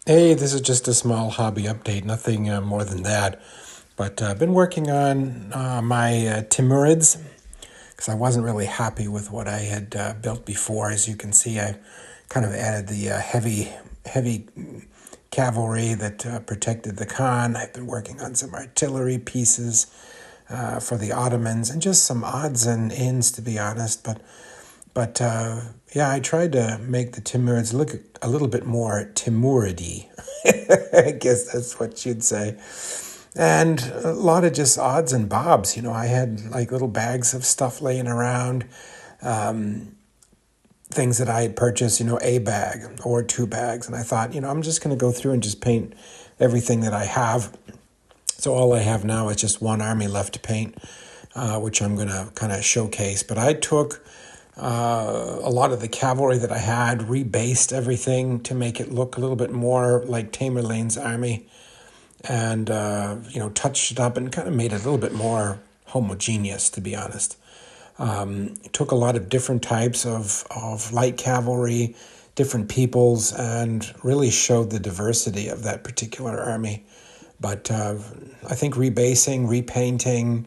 Hey, this is just a small hobby update, nothing more than that. But I've been working on my Timurids because I wasn't really happy with what I had built before. As you can see, I kind of added the heavy cavalry that protected the Khan. I've been working on some artillery pieces for the Ottomans and just some odds and ends, to be honest. But yeah, I tried to make the Timurids look a little bit more Timuridy. I guess that's what you'd say. And a lot of just odds and bobs. I had like little bags of stuff laying around, things that I had purchased, a bag or two bags. And I thought, I'm just going to go through and just paint everything that I have. So all I have now is just one army left to paint, which I'm going to kind of showcase. But I took a lot of the cavalry that I had, rebased everything to make it look a little bit more like Tamerlane's army, and touched it up and kind of made it a little bit more homogeneous, to be honest. Took a lot of different types of light cavalry, different peoples, and really showed the diversity of that particular army. But I think rebasing, repainting,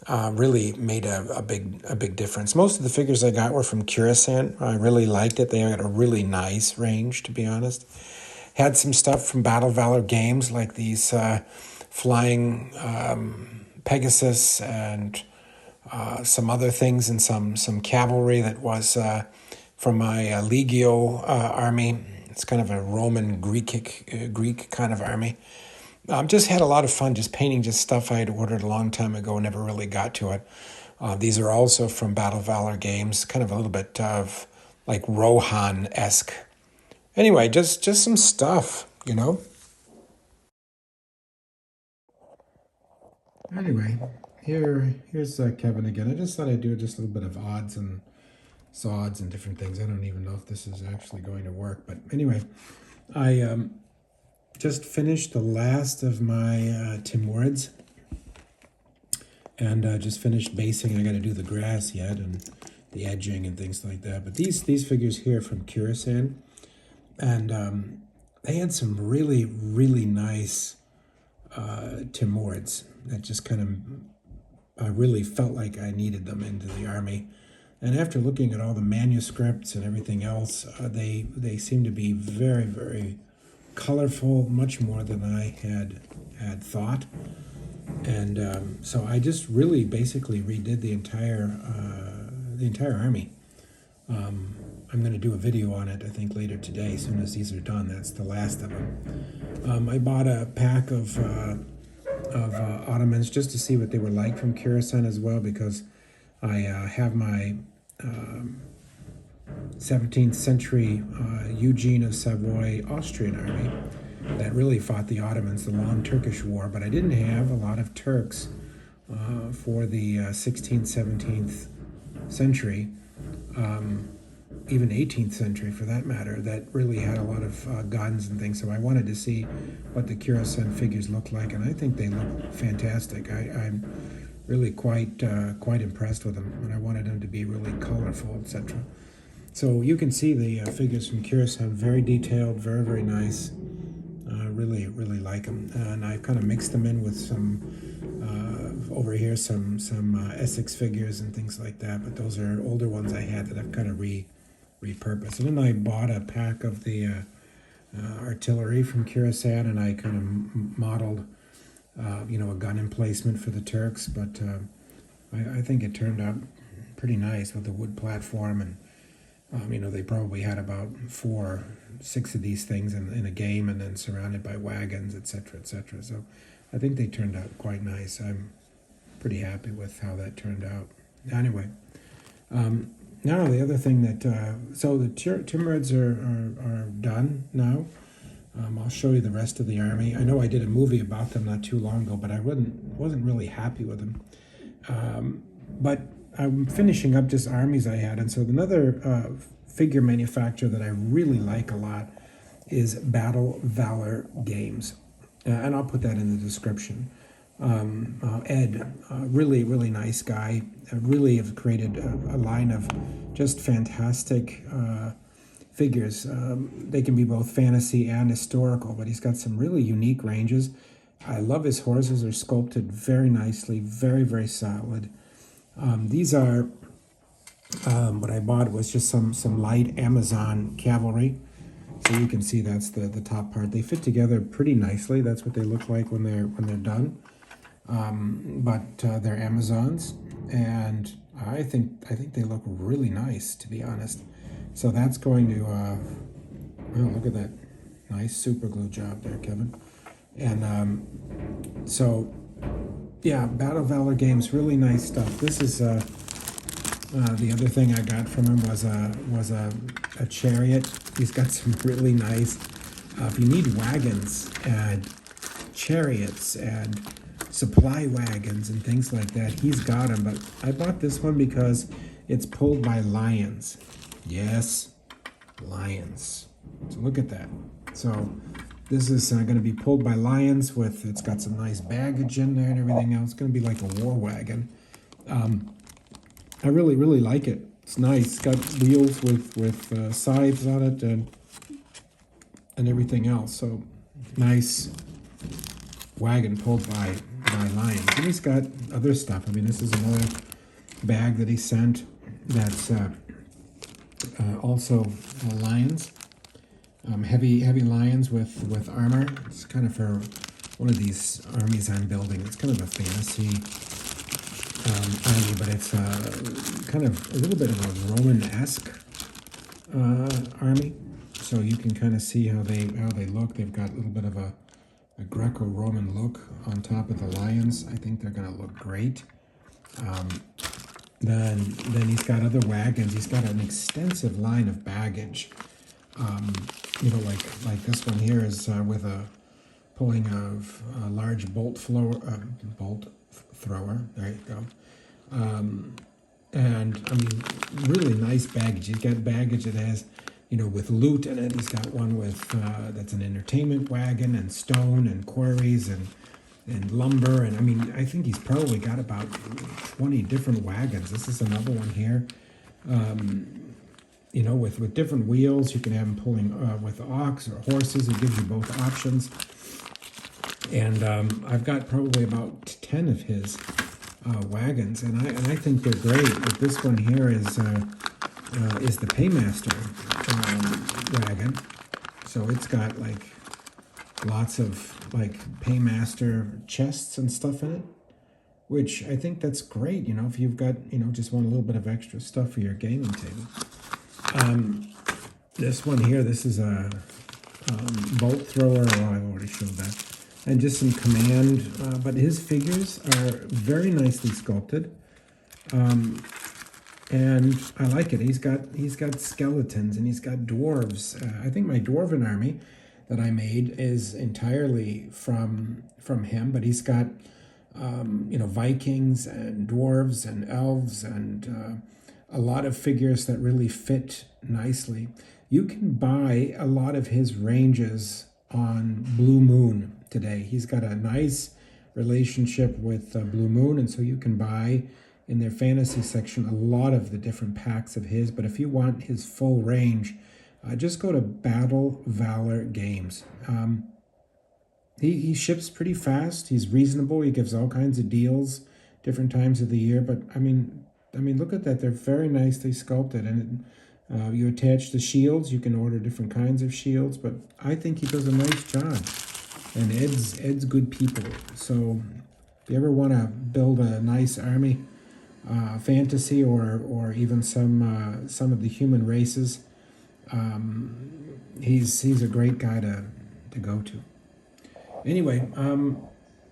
really made a big difference. Most of the figures I got were from Curaçao. I really liked it. They had a really nice range, to be honest. Had some stuff from Valor games, like these flying Pegasus and some other things, and some cavalry that was from my Legio army. It's kind of a Roman Greek kind of army. Just had a lot of fun just painting just stuff I had ordered a long time ago and never really got to it. These are also from Valor games, kind of a little bit of like Rohan-esque. Anyway, just some stuff. Anyway, here's Kevin again. I just thought I'd do just a little bit of odds and sods and different things. I don't even know if this is actually going to work, but anyway, I just finished the last of my Timurids, and just finished basing. I got to do the grass yet and the edging and things like that. But these figures here from Curaçao, and they had some really nice Timurids that just kind of I really felt like I needed them into the army. And after looking at all the manuscripts and everything else, they seem to be very colorful, much more than I had thought. And so I just really basically redid the entire army. I'm going to do a video on it, I think, later today. As soon as these are done, that's the last of them. I bought a pack of Ottomans just to see what they were like from Curaçao as well, because I have my 17th century Eugene of Savoy Austrian army that really fought the Ottomans, the long Turkish war, but I didn't have a lot of Turks for the 16th, 17th century, even 18th century for that matter, that really had a lot of guns and things. So I wanted to see what the Curaçao figures looked like, and I think they look fantastic. I'm really quite impressed with them, and I wanted them to be really colorful, etc. So you can see the figures from Curaçao, very detailed, very nice. Really like them, and I've kind of mixed them in with some over here some Essex figures and things like that. But those are older ones I had that I've kind of repurposed. And then I bought a pack of the artillery from Curaçao, and I kind of modeled a gun emplacement for the Turks. But I think it turned out pretty nice with the wood platform, and they probably had about 6 of these things in a game, and then surrounded by wagons, etc., etc. So I think they turned out quite nice. I'm pretty happy with how that turned out. Anyway, now the other thing that so the Timurids are done now. I'll show you the rest of the army. I know I did a movie about them not too long ago, but I wasn't really happy with them. But I'm finishing up just armies I had, and so another figure manufacturer that I really like a lot is Valor Games, and I'll put that in the description. Ed, really nice guy. Really have created a line of just fantastic figures. They can be both fantasy and historical, but he's got some really unique ranges. I love his horses. Are sculpted very nicely, very, very solid. These are what I bought was just some light Amazon cavalry. So you can see that's the top part. They fit together pretty nicely. That's what they look like when they're done. But they're Amazons, and I think they look really nice, to be honest. So that's going to well, look at that nice super glue job there, Kevin. And so yeah, Battle Valor games, really nice stuff. This is the other thing I got from him was a chariot. He's got some really nice. If you need wagons and chariots and supply wagons and things like that, he's got them. But I bought this one because it's pulled by lions. Yes, lions. So look at that. So this is going to be pulled by lions with, it's got some nice baggage in there and everything else. It's going to be like a war wagon. I really, really like it. It's nice. It's got wheels with scythes on it and everything else. So nice wagon pulled by lions. And he's got other stuff. I mean, this is another bag that he sent that's also lions. Heavy lions with armor. It's kind of for one of these armies I'm building. It's kind of a fantasy army, but it's kind of a little bit of a Roman-esque army. So you can kind of see how they look. They've got a little bit of a Greco-Roman look on top of the lions. I think they're going to look great. Then he's got other wagons. He's got an extensive line of baggage. You know, like this one here is with a pulling of a large bolt thrower. There you go. And I mean, really nice baggage. He's got baggage that has, you know, with loot in it. He's got one with that's an entertainment wagon and stone and quarries and lumber. And I mean, I think he's probably got about 20 different wagons. This is another one here. You know, with different wheels. You can have him pulling with ox or horses. It gives you both options. And I've got probably about 10 of his wagons, and I think they're great. But this one here is the Paymaster wagon. So it's got like lots of like Paymaster chests and stuff in it, which I think that's great. You know, if you've got, you know, just want a little bit of extra stuff for your gaming table. This one here, this is a bolt thrower. Oh, I've already showed that. And just some command, but his figures are very nicely sculpted, and I like it. He's got skeletons and he's got dwarves. I think my dwarven army that I made is entirely from him, but he's got you know, Vikings and dwarves and elves and a lot of figures that really fit nicely. You can buy a lot of his ranges on Blue Moon today. He's got a nice relationship with Blue Moon, and so you can buy in their fantasy section a lot of the different packs of his. But if you want his full range, just go to Battle Valor Games. He ships pretty fast. He's reasonable. He gives all kinds of deals different times of the year. But I mean, look at that. They're very nicely sculpted, and you attach the shields. You can order different kinds of shields, but I think he does a nice job. And Ed's good people. So if you ever want to build a nice army, fantasy or even some of the human races, he's a great guy to go to. Anyway,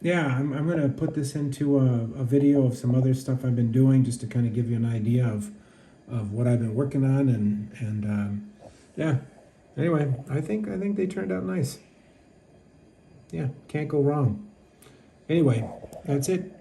yeah, I'm going to put this into a video of some other stuff I've been doing, just to kind of give you an idea of what I've been working on, and yeah. Anyway, I think they turned out nice. Yeah, can't go wrong. Anyway, that's it.